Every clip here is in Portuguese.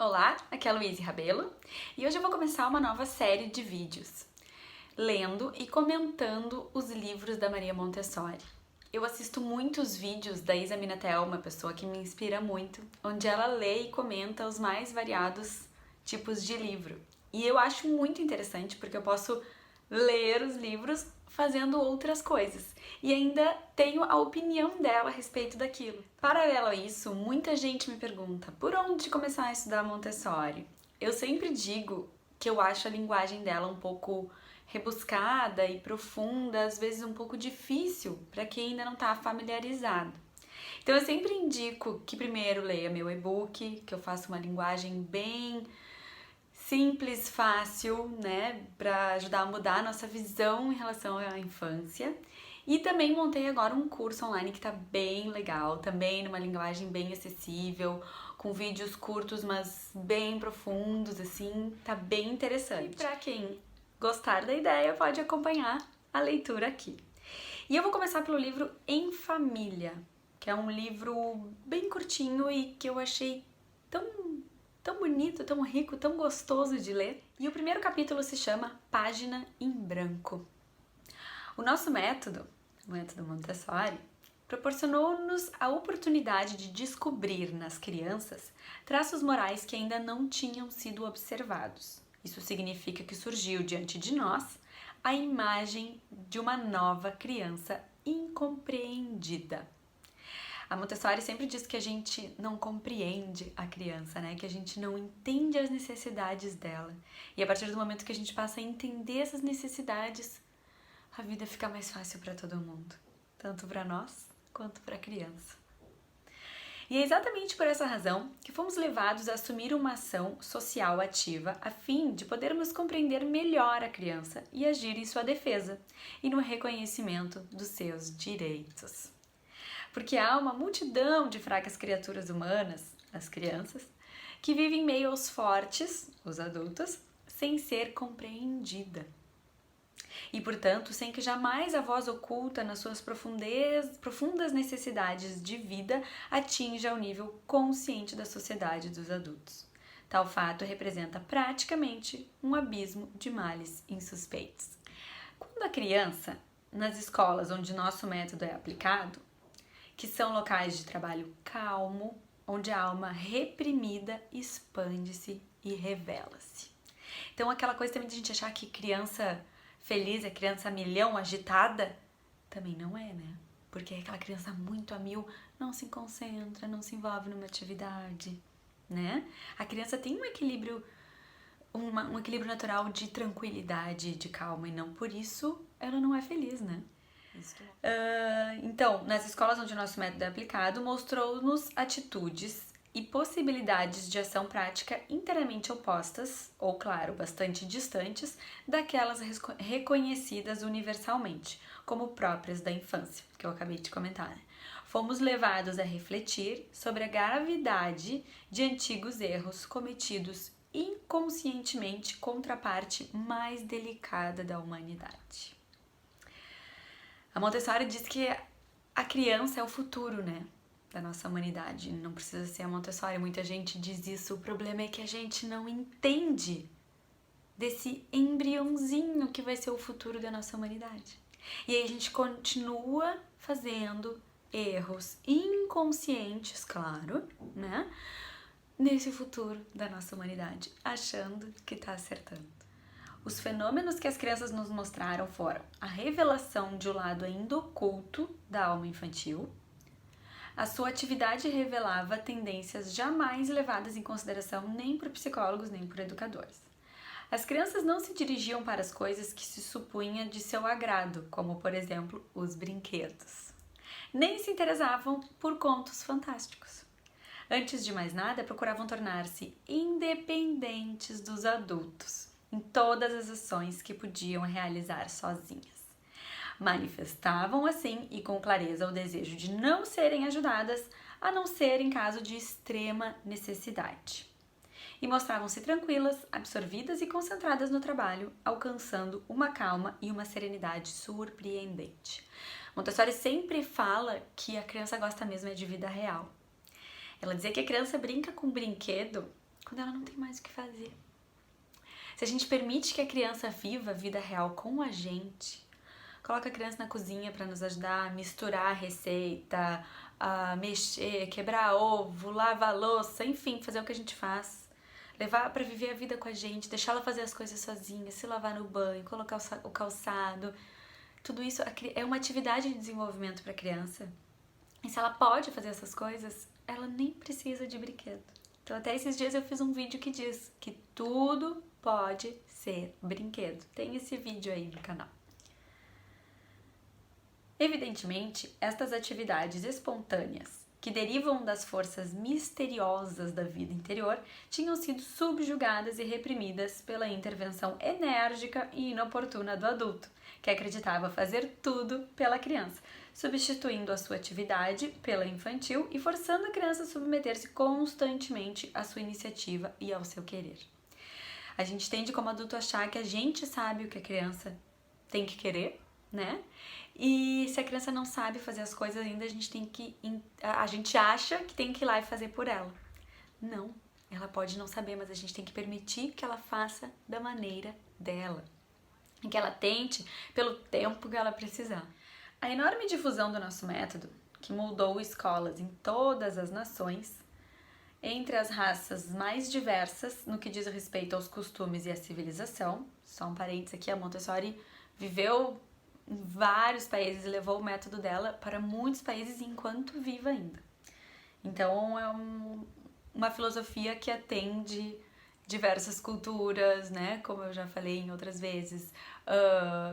Olá, aqui é a Luíse Rabelo e hoje eu vou começar uma nova série de vídeos lendo e comentando os livros da Maria Montessori. Eu assisto muitos vídeos da Isa Minatel, uma pessoa que me inspira muito, onde ela lê e comenta os mais variados tipos de livro. E eu acho muito interessante porque eu posso ler os livros fazendo outras coisas e ainda tenho a opinião dela a respeito daquilo. Paralelo a isso, muita gente me pergunta por onde começar a estudar Montessori. Eu sempre digo que eu acho a linguagem dela um pouco rebuscada e profunda, às vezes um pouco difícil para quem ainda não está familiarizado. Então eu sempre indico que primeiro leia meu e-book, que eu faço uma linguagem bem simples, fácil, né, para ajudar a mudar a nossa visão em relação à infância. E também montei agora um curso online que tá bem legal, também numa linguagem bem acessível, com vídeos curtos, mas bem profundos, assim, tá bem interessante. E para quem gostar da ideia, pode acompanhar a leitura aqui. E eu vou começar pelo livro Em Família, que é um livro bem curtinho e que eu achei tão bonito, tão rico, tão gostoso de ler. E o primeiro capítulo se chama Página em Branco. O nosso método, o método Montessori, proporcionou-nos a oportunidade de descobrir nas crianças traços morais que ainda não tinham sido observados. Isso significa que surgiu diante de nós a imagem de uma nova criança incompreendida. A Montessori sempre diz que a gente não compreende a criança, né? Que a gente não entende as necessidades dela. E a partir do momento que a gente passa a entender essas necessidades, a vida fica mais fácil para todo mundo, tanto para nós quanto para a criança. E é exatamente por essa razão que fomos levados a assumir uma ação social ativa a fim de podermos compreender melhor a criança e agir em sua defesa e no reconhecimento dos seus direitos. Porque há uma multidão de fracas criaturas humanas, as crianças, que vivem em meio aos fortes, os adultos, sem ser compreendida. E, portanto, sem que jamais a voz oculta nas suas profundas necessidades de vida atinja o nível consciente da sociedade dos adultos. Tal fato representa praticamente um abismo de males insuspeitos. Quando a criança, nas escolas onde nosso método é aplicado, que são locais de trabalho calmo, onde a alma reprimida expande-se e revela-se. Então aquela coisa também de a gente achar que criança feliz é criança a milhão, agitada, também não é, né? Porque aquela criança muito a mil não se concentra, não se envolve numa atividade, né? A criança tem um equilíbrio natural de tranquilidade, de calma, e não por isso ela não é feliz, né? Então, nas escolas onde o nosso método é aplicado, mostrou-nos atitudes e possibilidades de ação prática inteiramente opostas, ou claro, bastante distantes, daquelas reconhecidas universalmente, como próprias da infância, que eu acabei de comentar, né? Fomos levados a refletir sobre a gravidade de antigos erros cometidos inconscientemente contra a parte mais delicada da humanidade. A Montessori diz que a criança é o futuro, né, da nossa humanidade. Não precisa ser a Montessori, muita gente diz isso. O problema é que a gente não entende desse embriãozinho que vai ser o futuro da nossa humanidade. E aí a gente continua fazendo erros inconscientes, claro, né, nesse futuro da nossa humanidade, achando que tá acertando. Os fenômenos que as crianças nos mostraram foram a revelação de um lado ainda oculto da alma infantil. A sua atividade revelava tendências jamais levadas em consideração nem por psicólogos nem por educadores. As crianças não se dirigiam para as coisas que se supunha de seu agrado, como, por exemplo, os brinquedos. Nem se interessavam por contos fantásticos. Antes de mais nada, procuravam tornar-se independentes dos adultos em todas as ações que podiam realizar sozinhas. Manifestavam assim e com clareza o desejo de não serem ajudadas, a não ser em caso de extrema necessidade. E mostravam-se tranquilas, absorvidas e concentradas no trabalho, alcançando uma calma e uma serenidade surpreendente. Montessori sempre fala que a criança gosta mesmo de vida real. Ela dizia que a criança brinca com brinquedo quando ela não tem mais o que fazer. Se a gente permite que a criança viva a vida real com a gente, coloca a criança na cozinha para nos ajudar a misturar a receita, a mexer, quebrar ovo, lavar louça, enfim, fazer o que a gente faz. Levar para viver a vida com a gente, deixar ela fazer as coisas sozinha, se lavar no banho, colocar o calçado. Tudo isso é uma atividade de desenvolvimento para a criança. E se ela pode fazer essas coisas, ela nem precisa de brinquedo. Então até esses dias eu fiz um vídeo que diz que tudo pode ser brinquedo. Tem esse vídeo aí no canal. Evidentemente, estas atividades espontâneas, que derivam das forças misteriosas da vida interior, tinham sido subjugadas e reprimidas pela intervenção enérgica e inoportuna do adulto, que acreditava fazer tudo pela criança, substituindo a sua atividade pela infantil e forçando a criança a submeter-se constantemente à sua iniciativa e ao seu querer. A gente tende como adulto a achar que a gente sabe o que a criança tem que querer, né? E se a criança não sabe fazer as coisas ainda, a gente acha que tem que ir lá e fazer por ela. Não, ela pode não saber, mas a gente tem que permitir que ela faça da maneira dela. E que ela tente pelo tempo que ela precisar. A enorme difusão do nosso método, que moldou escolas em todas as nações, entre as raças mais diversas no que diz respeito aos costumes e à civilização, só um parênteses aqui, a Montessori viveu em vários países e levou o método dela para muitos países enquanto viva ainda. Então é uma filosofia que atende diversas culturas, né? Como eu já falei em outras vezes,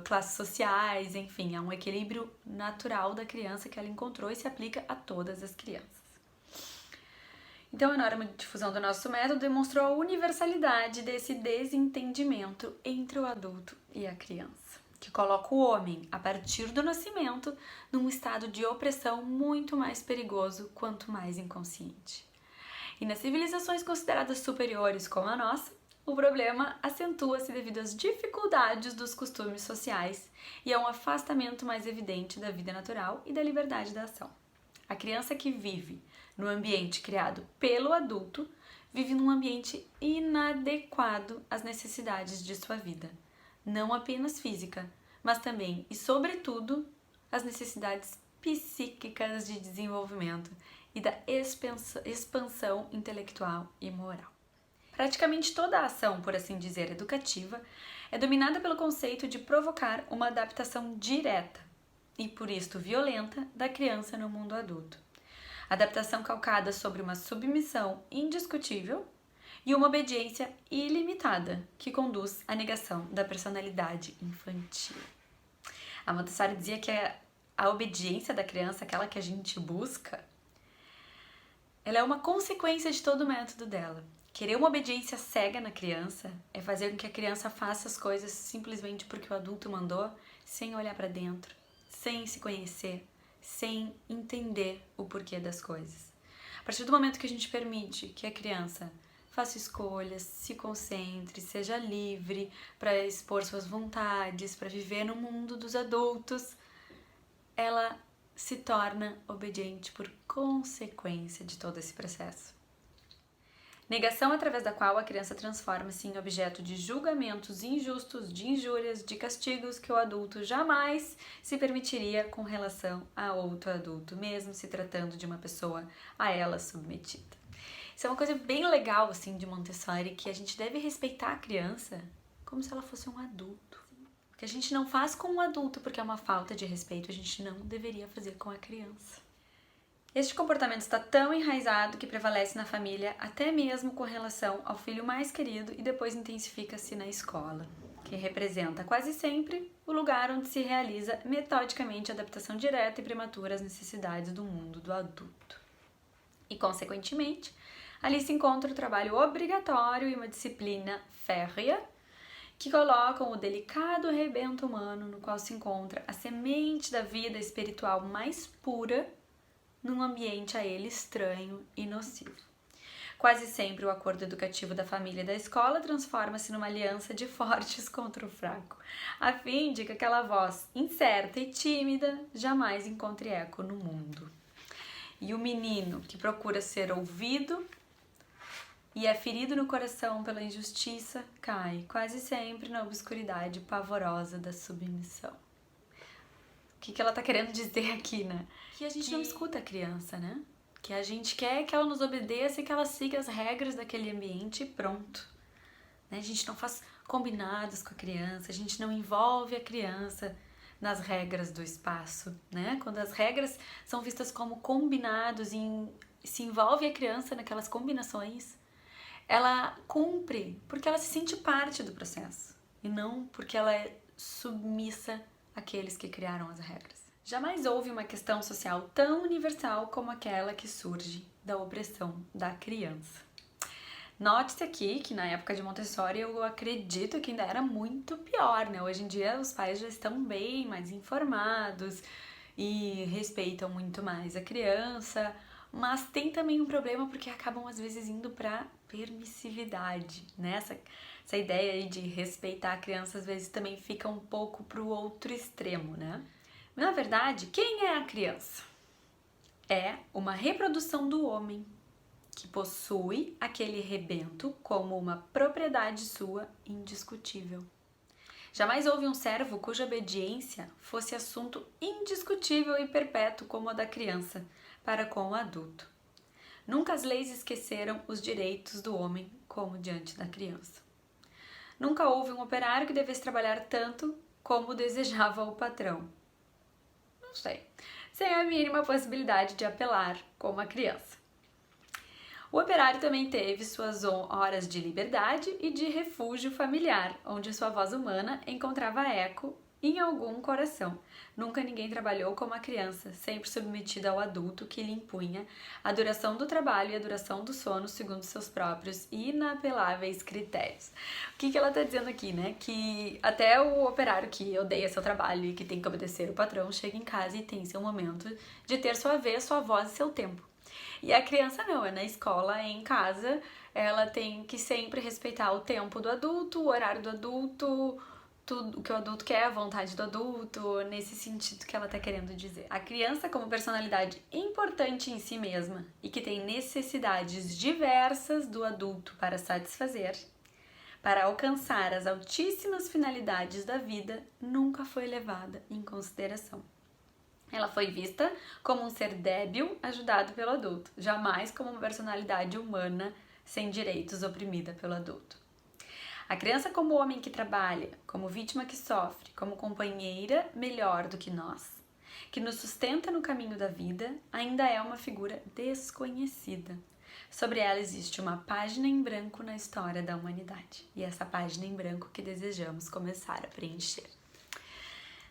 classes sociais, enfim, é um equilíbrio natural da criança que ela encontrou e se aplica a todas as crianças. Então, a enorme difusão do nosso método demonstrou a universalidade desse desentendimento entre o adulto e a criança, que coloca o homem, a partir do nascimento, num estado de opressão muito mais perigoso quanto mais inconsciente. E nas civilizações consideradas superiores como a nossa, o problema acentua-se devido às dificuldades dos costumes sociais e a um afastamento mais evidente da vida natural e da liberdade da ação. A criança que vive no ambiente criado pelo adulto vive num ambiente inadequado às necessidades de sua vida, não apenas física, mas também e sobretudo as necessidades psíquicas de desenvolvimento e da expansão intelectual e moral. Praticamente toda a ação, por assim dizer, educativa, é dominada pelo conceito de provocar uma adaptação direta e, por isto, violenta da criança no mundo adulto. Adaptação calcada sobre uma submissão indiscutível e uma obediência ilimitada, que conduz à negação da personalidade infantil. A Montessori dizia que a obediência da criança, aquela que a gente busca, ela é uma consequência de todo o método dela. Querer uma obediência cega na criança é fazer com que a criança faça as coisas simplesmente porque o adulto mandou, sem olhar para dentro, sem se conhecer, sem entender o porquê das coisas. A partir do momento que a gente permite que a criança faça escolhas, se concentre, seja livre para expor suas vontades, para viver no mundo dos adultos, ela se torna obediente por consequência de todo esse processo. Negação através da qual a criança transforma-se em objeto de julgamentos injustos, de injúrias, de castigos que o adulto jamais se permitiria com relação a outro adulto, mesmo se tratando de uma pessoa a ela submetida. Isso é uma coisa bem legal, assim, de Montessori, que a gente deve respeitar a criança como se ela fosse um adulto. O que a gente não faz com um adulto porque é uma falta de respeito, a gente não deveria fazer com a criança. Este comportamento está tão enraizado que prevalece na família até mesmo com relação ao filho mais querido e depois intensifica-se na escola, que representa quase sempre o lugar onde se realiza metodicamente a adaptação direta e prematura às necessidades do mundo do adulto. E, consequentemente, ali se encontra o trabalho obrigatório e uma disciplina férrea que colocam o delicado rebento humano no qual se encontra a semente da vida espiritual mais pura num ambiente a ele estranho e nocivo. Quase sempre o acordo educativo da família e da escola transforma-se numa aliança de fortes contra o fraco, a fim de que aquela voz incerta e tímida jamais encontre eco no mundo. E o menino que procura ser ouvido e é ferido no coração pela injustiça, cai quase sempre na obscuridade pavorosa da submissão. O que ela tá querendo dizer aqui, né? Que a gente não escuta a criança, né? Que a gente quer que ela nos obedeça e que ela siga as regras daquele ambiente e pronto. Né? A gente não faz combinados com a criança, a gente não envolve a criança nas regras do espaço, né? Quando as regras são vistas como combinados e se envolve a criança naquelas combinações, ela cumpre porque ela se sente parte do processo e não porque ela é submissa àqueles que criaram as regras. Jamais houve uma questão social tão universal como aquela que surge da opressão da criança. Note-se aqui que na época de Montessori eu acredito que ainda era muito pior, né? Hoje em dia os pais já estão bem mais informados e respeitam muito mais a criança, mas tem também um problema porque acabam às vezes indo para permissividade, né? Essa ideia aí de respeitar a criança às vezes também fica um pouco pro outro extremo, né? Na verdade, quem é a criança? É uma reprodução do homem que possui aquele rebento como uma propriedade sua indiscutível. Jamais houve um servo cuja obediência fosse assunto indiscutível e perpétuo como a da criança para com o adulto. Nunca as leis esqueceram os direitos do homem como diante da criança. Nunca houve um operário que devesse trabalhar tanto como desejava o patrão. Não sei. Sem a mínima possibilidade de apelar como a criança. O operário também teve suas horas de liberdade e de refúgio familiar, onde sua voz humana encontrava eco em algum coração. Nunca ninguém trabalhou como a criança, sempre submetida ao adulto que lhe impunha a duração do trabalho e a duração do sono segundo seus próprios inapeláveis critérios. O que ela está dizendo aqui, né? Que até o operário que odeia seu trabalho e que tem que obedecer o patrão chega em casa e tem seu momento de ter sua vez, sua voz e seu tempo. E a criança não, é na escola, é em casa, ela tem que sempre respeitar o tempo do adulto, o horário do adulto, tudo o que o adulto quer, a vontade do adulto, nesse sentido que ela tá querendo dizer. A criança como personalidade importante em si mesma e que tem necessidades diversas do adulto para satisfazer, para alcançar as altíssimas finalidades da vida, nunca foi levada em consideração. Ela foi vista como um ser débil ajudado pelo adulto, jamais como uma personalidade humana sem direitos oprimida pelo adulto. A criança como homem que trabalha, como vítima que sofre, como companheira melhor do que nós, que nos sustenta no caminho da vida, ainda é uma figura desconhecida. Sobre ela existe uma página em branco na história da humanidade, e essa página em branco que desejamos começar a preencher.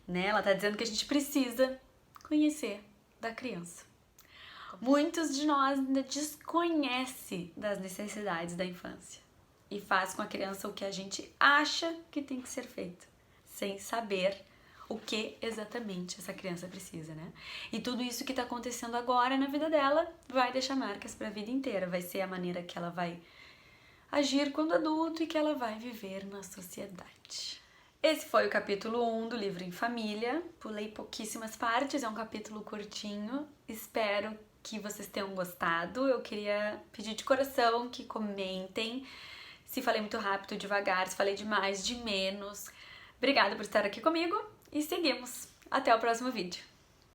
Né? Ela está dizendo que a gente precisa conhecer da criança. Muitos de nós ainda desconhecem das necessidades da infância e faz com a criança o que a gente acha que tem que ser feito, sem saber o que exatamente essa criança precisa, né? E tudo isso que está acontecendo agora na vida dela vai deixar marcas para a vida inteira, vai ser a maneira que ela vai agir quando adulto e que ela vai viver na sociedade. Esse foi o capítulo 1 do livro Em Família. Pulei pouquíssimas partes, é um capítulo curtinho. Espero que vocês tenham gostado. Eu queria pedir de coração que comentem se falei muito rápido, devagar, se falei de mais, de menos. Obrigada por estar aqui comigo e seguimos. Até o próximo vídeo.